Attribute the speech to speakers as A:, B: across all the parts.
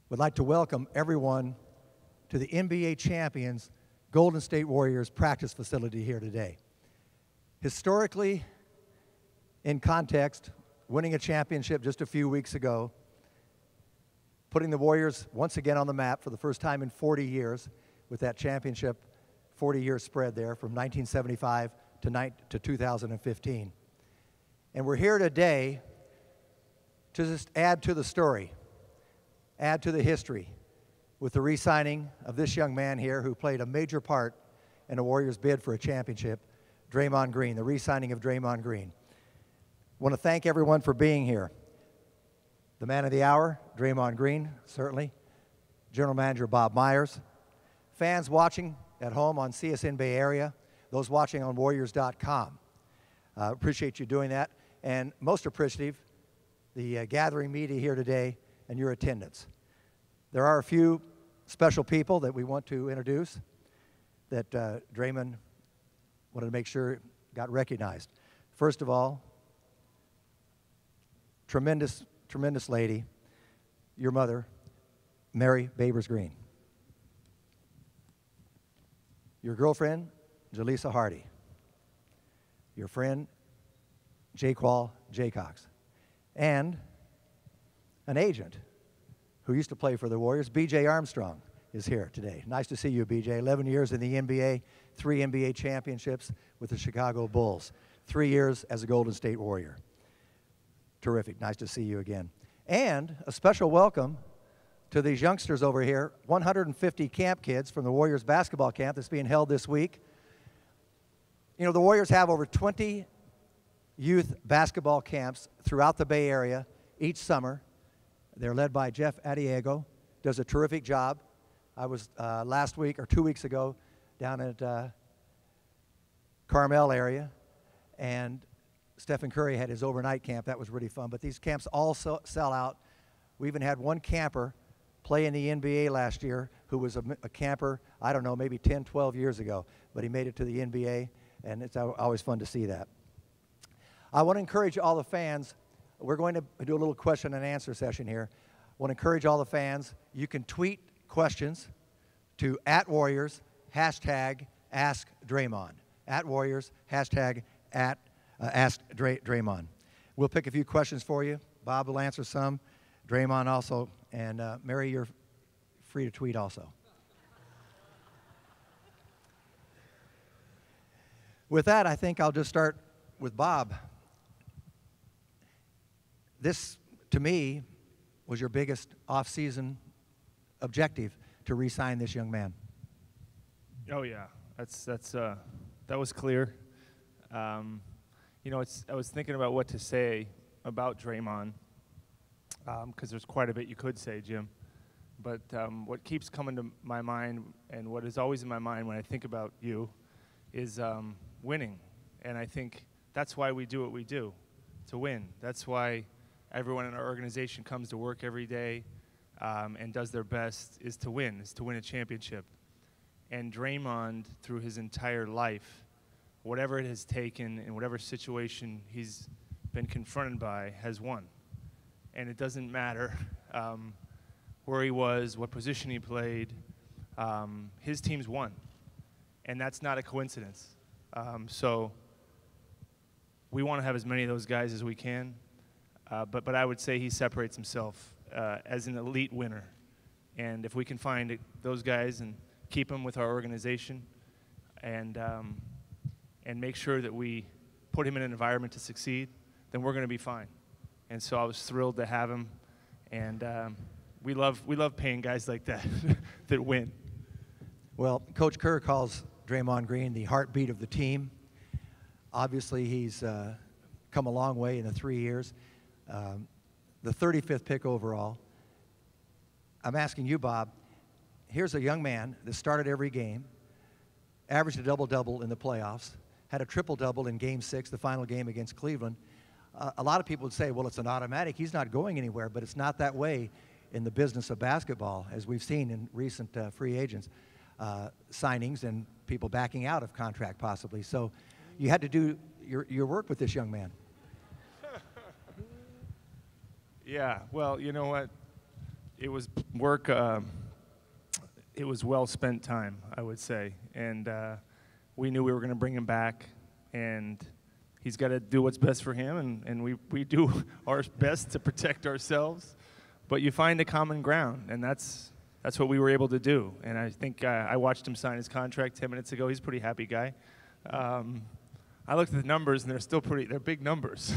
A: would like to welcome everyone to the NBA champions Golden State Warriors practice facility here today. Historically, in context, winning a championship just a few weeks ago, putting the Warriors once again on the map for the first time in 40 years with that championship 40-year spread there from 1975 to 2015. And we're here today to just add to the story, add to the history with the re-signing of this young man here who played a major part in the Warriors' bid for a championship, Draymond Green, the re-signing of Draymond Green. I want to thank everyone for being here. The man of the hour, Draymond Green, certainly. General Manager Bob Myers. Fans watching at home on CSN Bay Area, those watching on Warriors.com. Appreciate you doing that. And most appreciative, the gathering media here today and your attendance. There are a few special people that we want to introduce that Draymond wanted to make sure got recognized. First of all, tremendous lady, your mother, Mary Babers Green. Your girlfriend, Jaleesa Hardy. Your friend, Jaqual Jaycox. And an agent who used to play for the Warriors, B.J. Armstrong, is here today. Nice to see you, B.J. 11 years in the NBA, 3 NBA championships with the Chicago Bulls, 3 years as a Golden State Warrior. Terrific. Nice to see you again. And a special welcome to these youngsters over here, 150 camp kids from the Warriors basketball camp that's being held this week. You know, the Warriors have over 20 youth basketball camps throughout the Bay Area each summer. They're led by Jeff Adiego, does a terrific job. I was last week or 2 weeks ago down at Carmel area, and Stephen Curry had his overnight camp. That was really fun. But these camps all sell out. We even had one camper play in the NBA last year who was a camper, I don't know, maybe 10, 12 years ago. But he made it to the NBA, and it's always fun to see that. I want to encourage all the fans. We're going to do a little question and answer session here. I want to encourage all the fans. You can tweet questions to @Warriors, #AskDraymond. @Warriors, #AskDraymond. We'll pick a few questions for you. Bob will answer some. Draymond also. And Mary, you're free to tweet also. With that, I think I'll just start with Bob. This, to me, was your biggest off-season objective, to re-sign this young man.
B: Oh yeah, that was clear. You know, I was thinking about what to say about Draymond, because there's quite a bit you could say, Jim. But what keeps coming to my mind, and what is always in my mind when I think about you, is winning. And I think that's why we do what we do, to win. That's why everyone in our organization comes to work every day and does their best, is to win a championship. And Draymond, through his entire life, whatever it has taken in whatever situation he's been confronted by, has won. And it doesn't matter where he was, what position he played, his team's won. And that's not a coincidence. So we want to have as many of those guys as we can, but I would say he separates himself as an elite winner. And if we can find those guys and keep them with our organization and make sure that we put him in an environment to succeed, then we're going to be fine. And so I was thrilled to have him, and we love paying guys like that that win.
A: Well, Coach Kerr calls Draymond Green the heartbeat of the team. Obviously, he's come a long way in the 3 years. The 35th pick overall. I'm asking you, Bob, here's a young man that started every game, averaged a double-double in the playoffs, had a triple-double in Game 6, the final game against Cleveland. A lot of people would say, well, it's an automatic. He's not going anywhere, but it's not that way in the business of basketball, as we've seen in recent free agents signings and people backing out of contract possibly. So you had to do your work with this young man.
B: Yeah, well, you know what? it was work. It was well spent time, I would say, and we knew we were going to bring him back, and he's got to do what's best for him, and we do our best to protect ourselves. But you find a common ground, and that's what we were able to do. And I think I watched him sign his contract 10 minutes ago. He's a pretty happy guy. I looked at the numbers, and they're big numbers.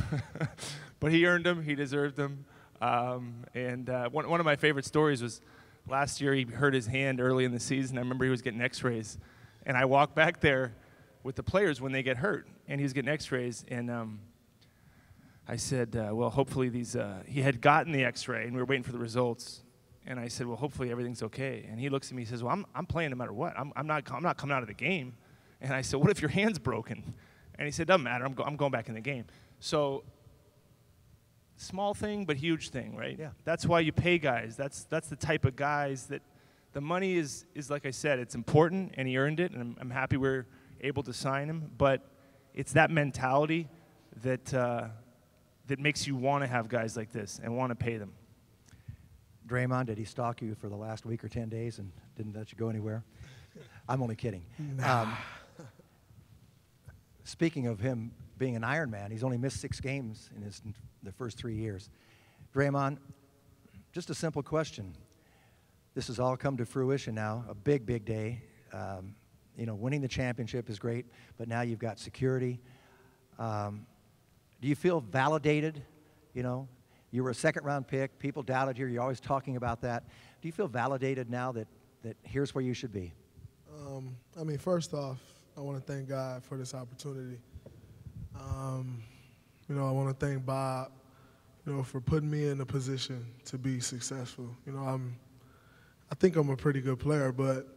B: But he earned them. He deserved them. One of my favorite stories was last year he hurt his hand early in the season. I remember he was getting x-rays. And I walked back there with the players when they get hurt, and he was getting x-rays. And I said, well, hopefully he had gotten the x-ray, and we were waiting for the results. And I said, well, hopefully everything's okay. And he looks at me and says, well, I'm playing no matter what. I'm not coming out of the game. And I said, what if your hand's broken? And he said, doesn't matter. I'm going back in the game. So small thing, but huge thing, right?
A: Yeah.
B: That's why you pay guys. That's the type of guys that the money is like I said, it's important, and he earned it, and I'm happy we're able to sign him. But it's that mentality that that makes you want to have guys like this and want to pay them.
A: Draymond, did he stalk you for the last week or 10 days and didn't let you go anywhere? I'm only kidding.
C: Nah.
A: Speaking of him being an Iron Man, he's only missed 6 games in the first 3 years. Draymond, just a simple question. This has all come to fruition now, a big, big day. Winning the championship is great, but now you've got security. Do you feel validated? You were a second-round pick. People doubted you. You're always talking about that. Do you feel validated now that here's where you should be?
C: First off, I want to thank God for this opportunity. I want to thank Bob, for putting me in a position to be successful. I think I'm a pretty good player, but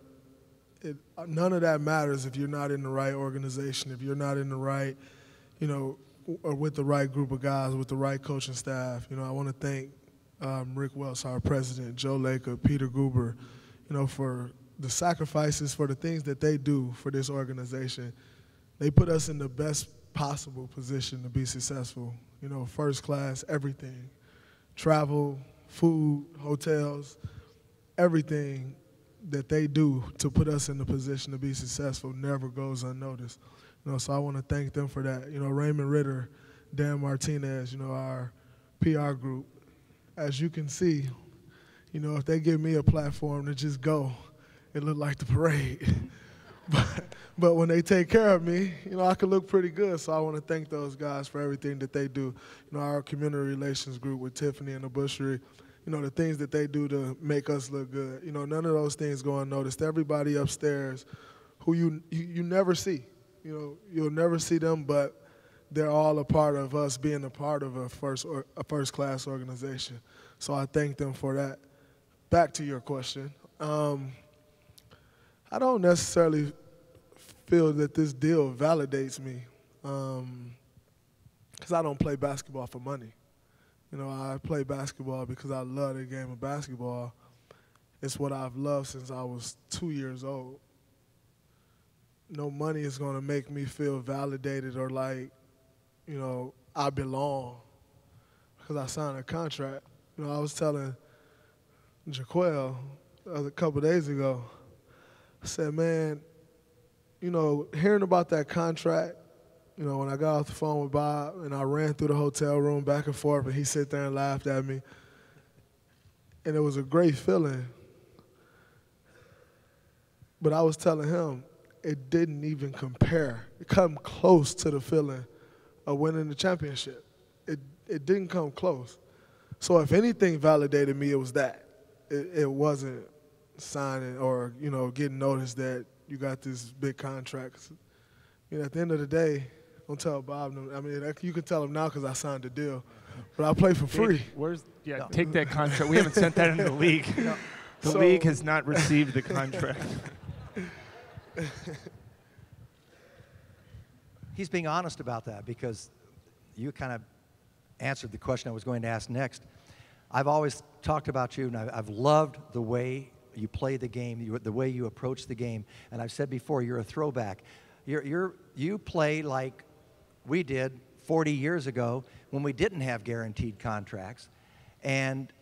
C: none of that matters if you're not in the right organization, if you're not in the right, or with the right group of guys, with the right coaching staff. I want to thank Rick Welch, our president, Joe Laker, Peter Guber, for the sacrifices, for the things that they do for this organization. They put us in the best possible position to be successful. First class, everything. Travel, food, hotels, everything that they do to put us in the position to be successful never goes unnoticed. So I want to thank them for that. Raymond Ritter, Dan Martinez, our PR group. As you can see, if they give me a platform to just go, it looked like the parade. But when they take care of me, I can look pretty good. So I want to thank those guys for everything that they do. Our community relations group with Tiffany and the Bushery, the things that they do to make us look good. None of those things go unnoticed. Everybody upstairs who you never see. You'll never see them, but they're all a part of us being a part of a first-class organization. So I thank them for that. Back to your question. I don't necessarily feel that this deal validates me because I don't play basketball for money. I play basketball because I love the game of basketball. It's what I've loved since I was 2 years old. No money is going to make me feel validated or like, I belong because I signed a contract. I was telling Jaquel a couple of days ago, I said, man, hearing about that contract, when I got off the phone with Bob and I ran through the hotel room back and forth and he sat there and laughed at me, and it was a great feeling. But I was telling him it didn't even compare. It come close to the feeling of winning the championship. It didn't come close. So if anything validated me, it was that. It wasn't signing or, getting noticed that you got this big contract. At the end of the day, don't tell Bob. You can tell him now because I signed the deal. But I play for free.
B: Take that contract. We haven't sent that into the league. The league has not received the contract.
A: He's being honest about that because you kind of answered the question I was going to ask next. I've always talked about you, and I've loved the way you play the game, the way you approach the game. And I've said before, you're a throwback. You play like we did 40 years ago when we didn't have guaranteed contracts. And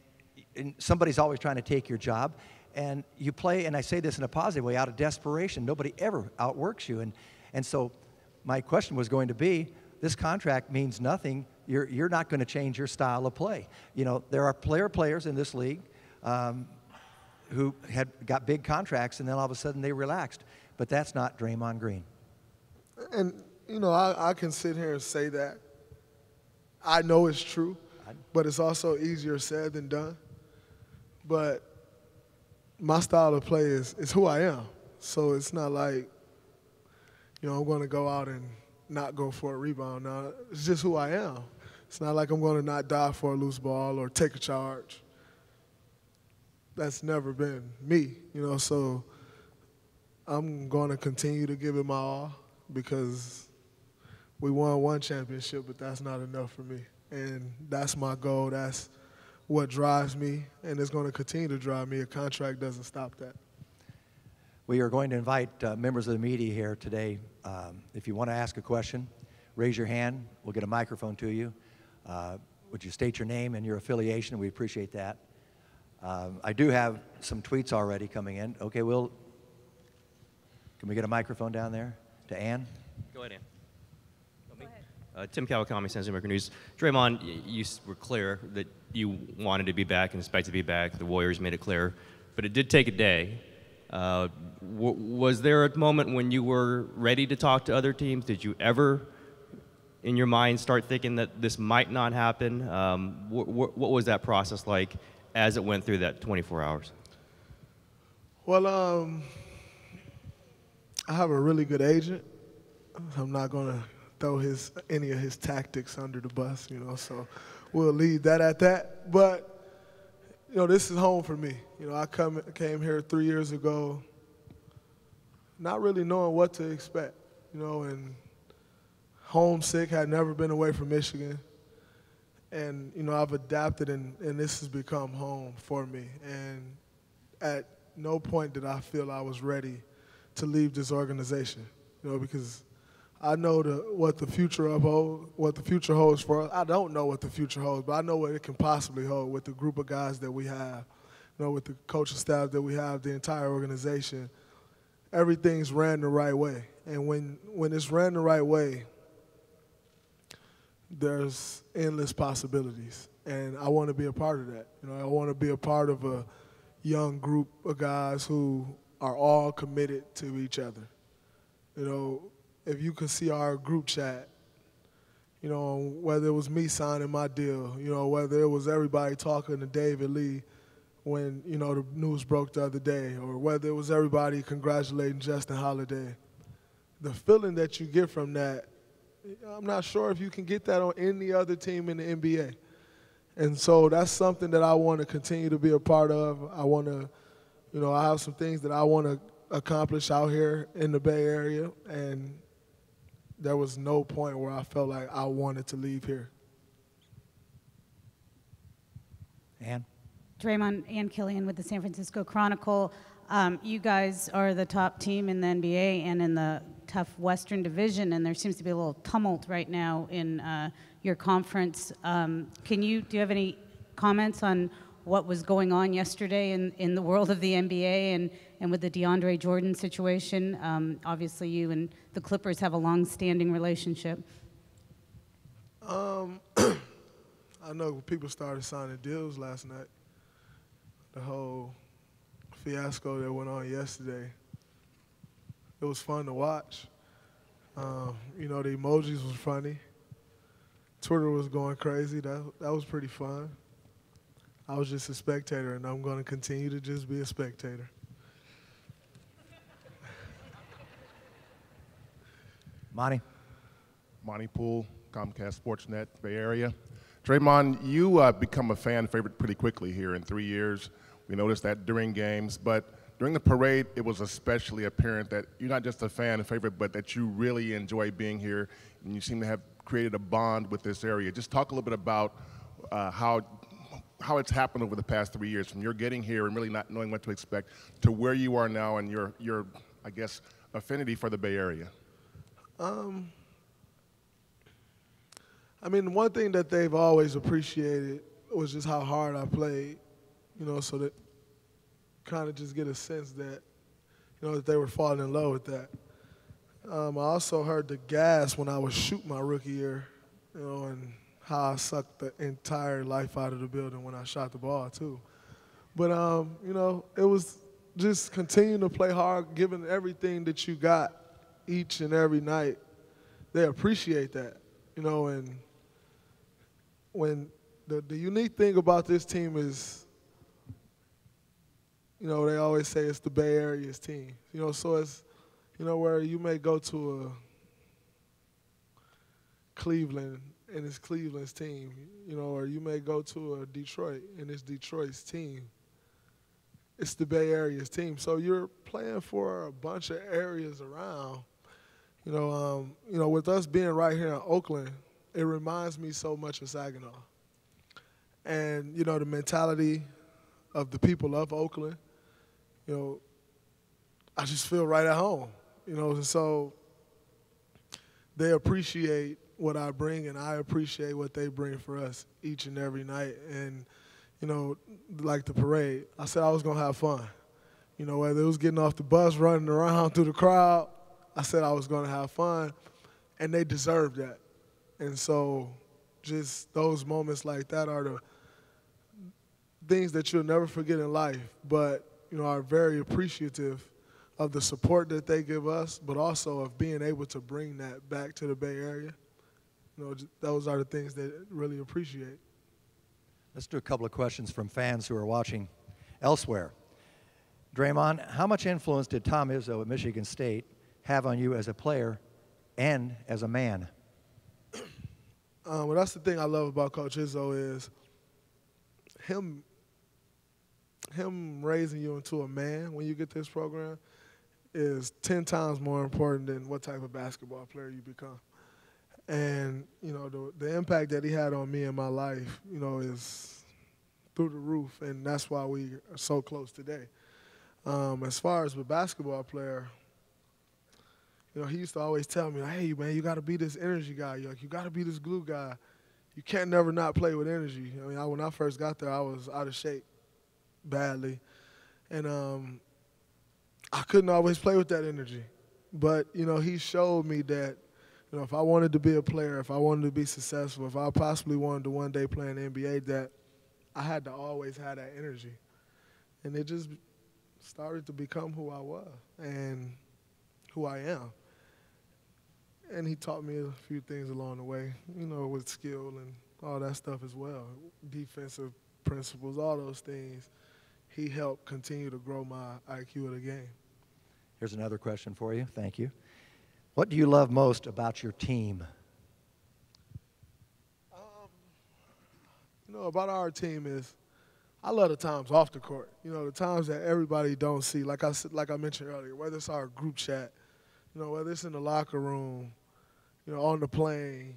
A: and somebody's always trying to take your job. And you play, and I say this in a positive way, out of desperation. Nobody ever outworks you. And so my question was going to be, this contract means nothing. You're not going to change your style of play. You know, there are players in this league who had got big contracts, and then all of a sudden they relaxed. But that's not Draymond Green.
C: And, you know, I can sit here and say that. I know it's true, but it's also easier said than done. But my style of play is who I am. So it's not like, you know, I'm going to go out and not go for a rebound. No, it's just who I am. It's not like I'm going to not dive for a loose ball or take a charge. That's never been me, you know, so I'm going to continue to give it my all because we won one championship, but that's not enough for me. And that's my goal. That's what drives me, and it's going to continue to drive me. A contract doesn't stop that.
A: We are going to invite members of the media here today. If you want to ask a question, raise your hand. We'll get a microphone to you. Would you state your name and your affiliation? We appreciate that. I do have some tweets already coming in. Okay, can we get a microphone down there to Ann?
D: Go ahead, Ann. Tim Kawakami, San Jose Mercury News. Draymond, you were clear that you wanted to be back and expected to be back. The Warriors made it clear. But it did take a day. Was there a moment when you were ready to talk to other teams? Did you ever, in your mind, start thinking that this might not happen? What was that process like as it went through that 24 hours?
C: Well, I have a really good agent. I'm not going to throw any of his tactics under the bus, you know, so we'll leave that at that. But, you know, this is home for me. You know, I came here 3 years ago not really knowing what to expect, you know, and homesick, had never been away from Michigan. And, you know, I've adapted, and this has become home for me. And at no point did I feel I was ready to leave this organization, you know, because I know what the future holds for us. I don't know what the future holds, but I know what it can possibly hold with the group of guys that we have, you know, with the coaching staff that we have, the entire organization. Everything's ran the right way. And when it's ran the right way, there's endless possibilities. And I want to be a part of that. You know, I want to be a part of a young group of guys who are all committed to each other. You know, if you could see our group chat, you know, whether it was me signing my deal, you know, whether it was everybody talking to David Lee when, you know, the news broke the other day, or whether it was everybody congratulating Justin Holiday, the feeling that you get from that, I'm not sure if you can get that on any other team in the NBA. And so that's something that I want to continue to be a part of. I want to, you know, I have some things that I want to accomplish out here in the Bay Area, and there was no point where I felt like I wanted to leave here.
A: Ann?
E: Draymond, Ann Killian with the San Francisco Chronicle. You guys are the top team in the NBA and in the tough Western Division, and there seems to be a little tumult right now in your conference. Do you have any comments on what was going on yesterday in the world of the NBA and with the DeAndre Jordan situation? Obviously, you and the Clippers have a long-standing relationship.
C: I know people started signing deals last night. The whole fiasco that went on yesterday, it was fun to watch. You know, the emojis was funny. Twitter was going crazy. That was pretty fun. I was just a spectator, and I'm going to continue to just be a spectator.
A: Monty?
F: Monty Poole, Comcast Sportsnet, Bay Area. Draymond, you become a fan favorite pretty quickly here in 3 years. We noticed that during games, but during the parade, it was especially apparent that you're not just a fan favorite, but that you really enjoy being here, and you seem to have created a bond with this area. Just talk a little bit about how it's happened over the past 3 years, from your getting here and really not knowing what to expect to where you are now and your I guess, affinity for the Bay Area. I mean, one thing that they've always appreciated was just how hard I played.
C: so that kind of just get a sense that, that they were falling in love with that. I also heard the gas when I was shooting my rookie year, and how I sucked the entire life out of the building when I shot the ball too. But, it was just continuing to play hard, giving everything that you got each and every night. They appreciate that, and when the unique thing about this team is, they always say it's the Bay Area's team. So it's, where you may go to a Cleveland and it's Cleveland's team, or you may go to a Detroit and it's Detroit's team. It's the Bay Area's team. So you're playing for a bunch of areas around. With us being right here in Oakland, it reminds me so much of Saginaw. And, the mentality of the people of Oakland, I just feel right at home, and so they appreciate what I bring, and I appreciate what they bring for us each and every night. And, like the parade, I said I was going to have fun. Whether it was getting off the bus, running around through the crowd, I said I was going to have fun, and they deserve that. And so just those moments like that are the things that you'll never forget in life, but, are very appreciative of the support that they give us, but also of being able to bring that back to the Bay Area. Those are the things they really appreciate.
A: Let's do a couple of questions from fans who are watching elsewhere. Draymond, how much influence did Tom Izzo at Michigan State have on you as a player and as a man?
C: Well, that's the thing I love about Coach Izzo is him raising you into a man when you get this program is 10 times more important than what type of basketball player you become. And, the impact that he had on me in my life, is through the roof, and that's why we are so close today. As far as the basketball player, he used to always tell me, hey, man, you got to be this energy guy. You got to be this glue guy. You can't never not play with energy. When I first got there, I was out of shape badly. And I couldn't always play with that energy. But, he showed me that, if I wanted to be a player, if I wanted to be successful, if I possibly wanted to one day play in the NBA, that I had to always have that energy. And it just started to become who I was and who I am. And he taught me a few things along the way, with skill and all that stuff as well. Defensive principles, all those things. He helped continue to grow my IQ of the game.
A: Here's another question for you. Thank you. What do you love most about your team?
C: About our team is I love the times off the court. The times that everybody don't see. Like I mentioned earlier, whether it's our group chat, whether it's in the locker room, on the plane,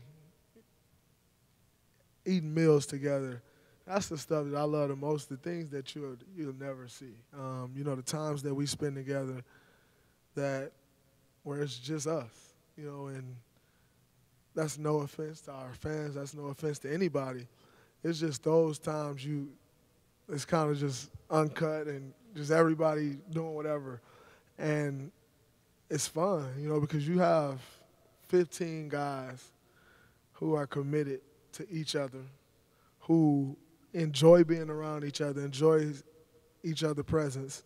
C: eating meals together. That's the stuff that I love the most, the things that you'll never see. The times that we spend together where it's just us, and that's no offense to our fans, that's no offense to anybody. It's just those times it's kind of just uncut and just everybody doing whatever. And it's fun, because you have 15 guys who are committed to each other, who enjoy being around each other, enjoy each other's presence,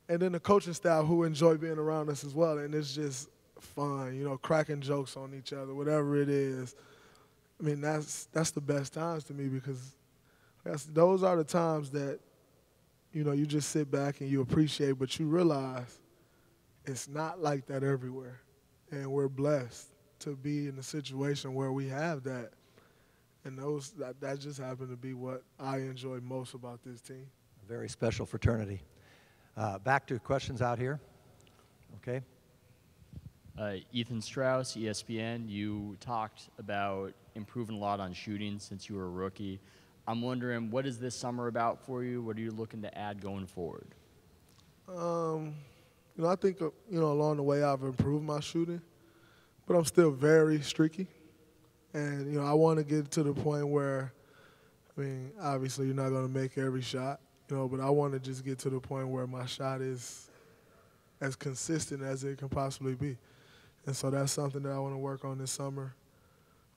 C: and then the coaching staff who enjoy being around us as well. And it's just fun, cracking jokes on each other, whatever it is. I mean, that's the best times to me, because those are the times that, you just sit back and you appreciate, but you realize it's not like that everywhere. And we're blessed to be in a situation where we have that. And that just happened to be what I enjoy most about this team.
A: A very special fraternity. Back to questions out here. Okay.
G: Ethan Strauss, ESPN, you talked about improving a lot on shooting since you were a rookie. I'm wondering, what is this summer about for you? What are you looking to add going forward?
C: I think, along the way I've improved my shooting, but I'm still very streaky. And, I want to get to the point where, obviously you're not going to make every shot. but I want to just get to the point where my shot is as consistent as it can possibly be. And so that's something that I want to work on this summer.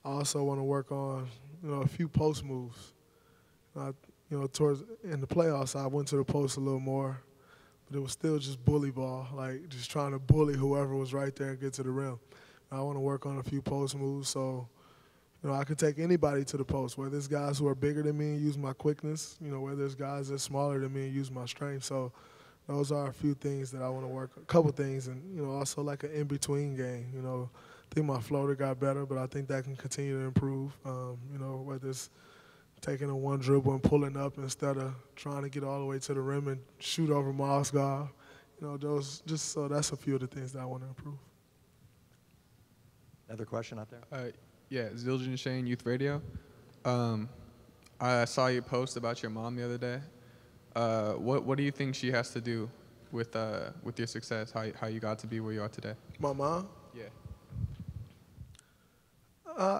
C: I also want to work on, a few post moves. Towards in the playoffs, I went to the post a little more, but it was still just bully ball, like just trying to bully whoever was right there and get to the rim. I want to work on a few post moves so, I can take anybody to the post, whether it's guys who are bigger than me and use my quickness, whether it's guys that are smaller than me and use my strength. So those are a few things that I want to work on, a couple things, and, also like an in-between game. I think my floater got better, but I think that can continue to improve, whether it's taking a one dribble and pulling up instead of trying to get all the way to the rim and shoot over Miles Goff. So that's a few of the things that I want to improve.
A: Another question out there?
H: Yeah, Zildjian Shane, Youth Radio. I saw you post about your mom the other day. What do you think she has to do with your success, how you got to be where you are today?
C: My mom?
H: Yeah.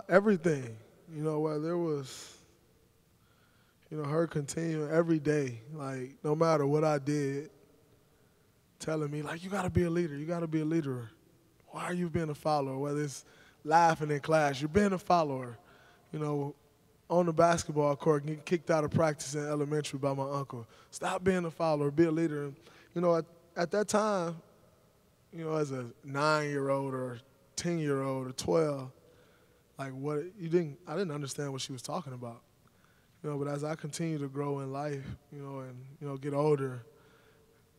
C: Everything. Whether it was, her continuing every day, like no matter what I did, telling me, like, you got to be a leader. You got to be a leader. Why are you being a follower? Whether it's laughing in class, you're being a follower. On the basketball court, getting kicked out of practice in elementary by my uncle. Stop being a follower, be a leader. And, at that time, as a 9-year-old or 10-year-old or 12, like I didn't understand what she was talking about. But as I continue to grow in life, and get older,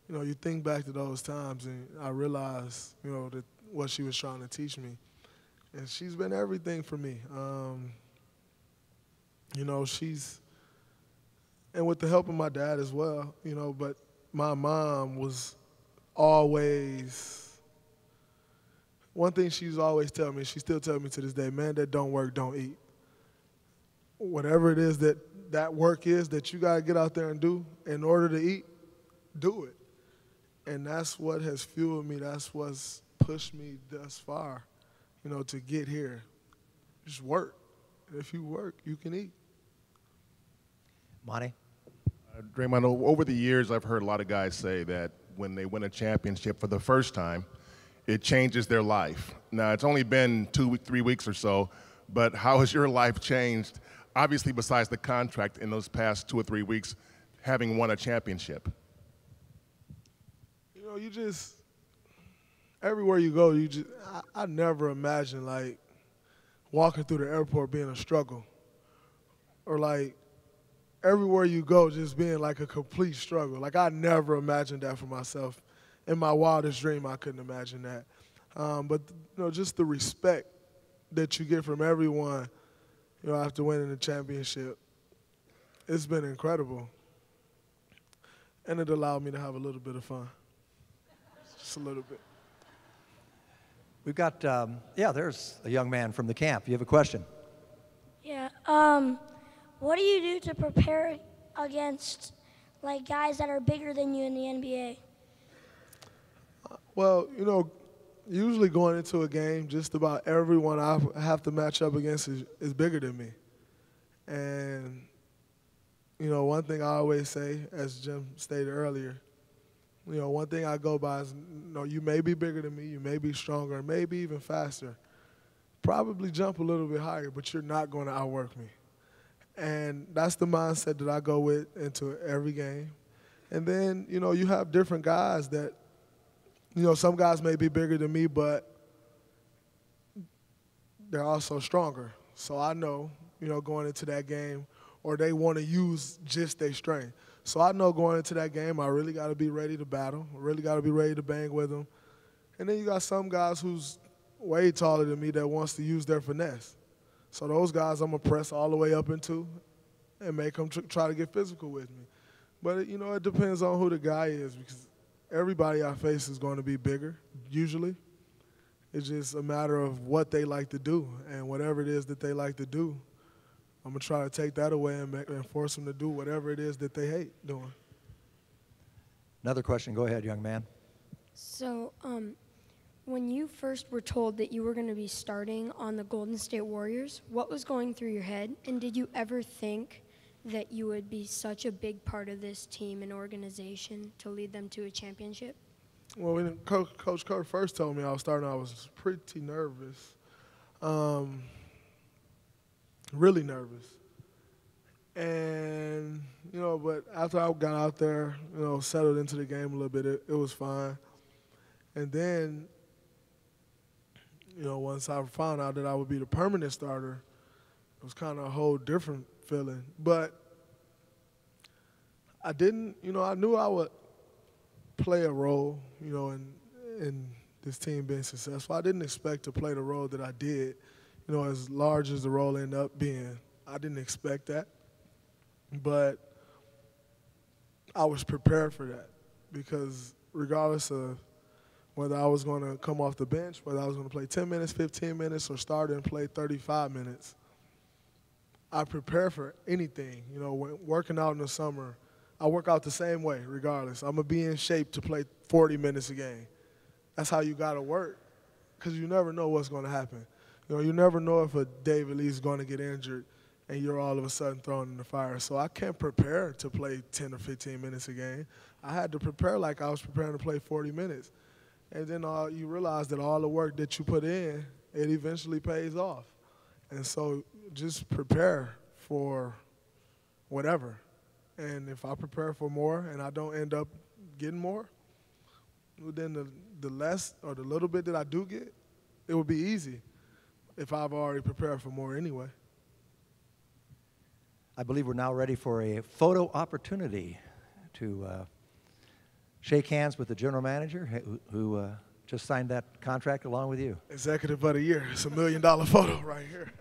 C: you think back to those times and I realize, that what she was trying to teach me. And she's been everything for me. And with the help of my dad as well, but my mom was always, one thing she's always tell me, she still tells me to this day, man that don't work, don't eat. Whatever it is that work is that you got to get out there and do in order to eat, do it. And that's what has fueled me. That's what's pushed me thus far, to get here. Just work. And if you work, you can eat.
A: Monty?
F: Draymond, over the years, I've heard a lot of guys say that when they win a championship for the first time, it changes their life. Now, it's only been 3 weeks or so, but how has your life changed, obviously besides the contract in those past 2 or 3 weeks, having won a championship?
C: You just, everywhere you go, I never imagined, like, walking through the airport being a struggle. Or, like, everywhere you go just being, like, a complete struggle. Like, I never imagined that for myself. In my wildest dream, I couldn't imagine that. But, just the respect that you get from everyone, after winning the championship, it's been incredible. And it allowed me to have a little bit of fun. Just a little bit.
A: We've got, there's a young man from the camp. You have a question?
I: Yeah. What do you do to prepare against, like, guys that are bigger than you in the NBA?
C: Well, usually going into a game, just about everyone I have to match up against is bigger than me. And, one thing I always say, as Jim stated earlier, one thing I go by is, you may be bigger than me, you may be stronger, maybe even faster. Probably jump a little bit higher, but you're not going to outwork me. And that's the mindset that I go with into every game. And then, you have different guys that, some guys may be bigger than me, but they're also stronger. So I know, going into that game, or they want to use just their strength. So I know going into that game, I really got to be ready to battle. I really got to be ready to bang with them. And then you got some guys who's way taller than me that wants to use their finesse. So those guys I'm going to press all the way up into and make them try to get physical with me. But, it depends on who the guy is, because everybody I face is going to be bigger, usually. It's just a matter of what they like to do. And whatever it is that they like to do, I'm going to try to take that away and force them to do whatever it is that they hate doing.
A: Another question. Go ahead, young man.
J: So, when you first were told that you were going to be starting on the Golden State Warriors, what was going through your head? And did you ever think that you would be such a big part of this team and organization to lead them to a championship?
C: Well, when Coach Kurt first told me I was starting, I was pretty nervous, really nervous. And, you know, but after I got out there, you know, settled into the game a little bit, it was fine. And then, you know, once I found out that I would be the permanent starter, it was kind of a whole different feeling. But I didn't, you know, I knew I would play a role, you know, in this team being successful. I didn't expect to play the role that I did, you know, as large as the role ended up being. I didn't expect that. But I was prepared for that because regardless of whether I was going to come off the bench, whether I was going to play 10 minutes, 15 minutes, or start and play 35 minutes, I prepare for anything. You know, when working out in the summer, I work out the same way regardless. I'm going to be in shape to play 40 minutes a game. That's how you got to work because you never know what's going to happen. You know, you never know if a David Lee is going to get injured and you're all of a sudden thrown in the fire. So I can't prepare to play 10 or 15 minutes a game. I had to prepare like I was preparing to play 40 minutes. And then you realize that all the work that you put in, it eventually pays off. And so just prepare for whatever. And if I prepare for more and I don't end up getting more, well, then the less or the little bit that I do get, it will be easy if I've already prepared for more anyway.
A: I believe we're now ready for a photo opportunity to shake hands with the general manager who just signed that contract along with you.
C: Executive of the Year. It's $1 million photo right here.